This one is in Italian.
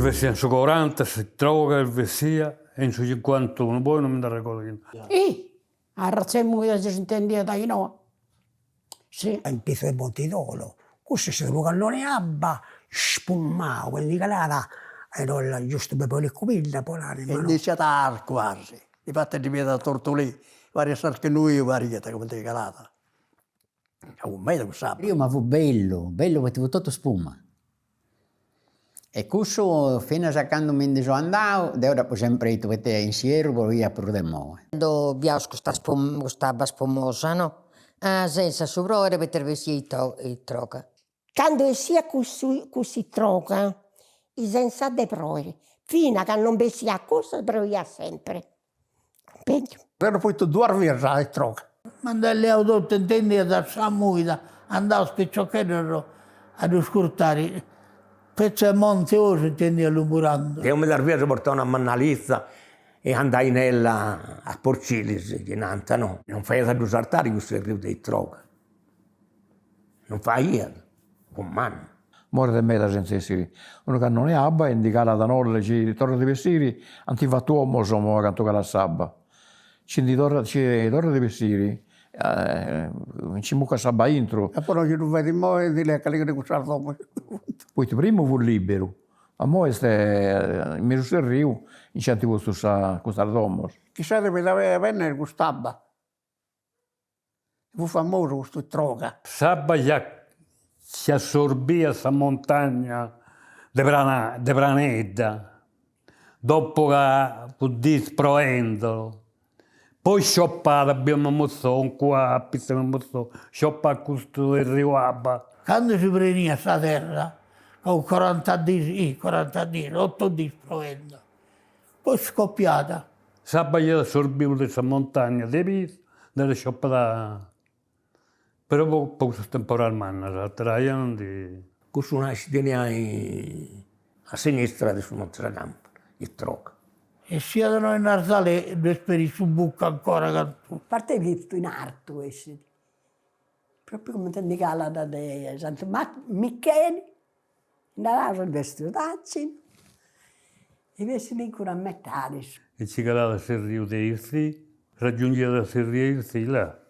vestia in su 40, si droga il vestia e in su 51, poi non mi ricordo. A razziamo che si intendeva da no. Sì. In piso di Montitolo, questo si trova che non è abba, spumma, quelli che là, e non giusto per le cubille, poi l'anima. E iniziata quasi, infatti di da tortolì, varie sarchenui, variette come te calata. Un mezzo sabato. Io ma fu bello, bello perché fu tutto spuma. E questo fino a quando me ne sono andato, ora per sempre io perché insieme per via per demò. Quando abbiamo questa spumosa, no? Senza soprore per vestire il troca. Quando sia così troca, senza deproi, fino a che non sia cosa, proia sempre. Peggio. Per poi tu dormi e troca. Mandalle auto intendi da Samuida, andavo spicciocchero ad ascoltare. Pezzo e monte ora intendi all'umburando. Io mi darvia portavo una mannalizza e andai nella a Porcilis, che nanta no. Non fai da più saltare questo rio dei troca. Non fai con mano. Muore me da senza essere. Uno che non è abba, indicata da noi, ci torna di vestire, antifatto uomo, insomma, canto che la sabba. Ci torna di vestire, ci mucca sabba intro. E poi non ci vediamo e di lei che le guardavo. Poi prima fu libero, ma ora in mezzo al rio, in certi posti questa domo. Chissà dove venne Gustava. Fu famoso questo troca. Sabba si assorbia questa montagna di Branedda, dopo che fu disproendolo. Poi scioppata abbiamo mosso un qua, abbiamo mosso scioppare questo del rio Abba. Quando si prendeva questa terra, con 40 dì, 8 dì provendo, poi scoppiata. Sabba gli assorbiva questa montagna di pis, delle scioppata. Però poco temporalmente, tra non di... Questo si teneva a sinistra di Notre Dame, il troca. E sia da noi in Arzale, due speri su bucca ancora. A parte visto in arto questo, proprio come ti indicava da Santo Michele, andava sul vestitaccio e vestiti ancora a metà. E ci calava il rio dei Irsi, raggiungeva il rio dei Irsi là.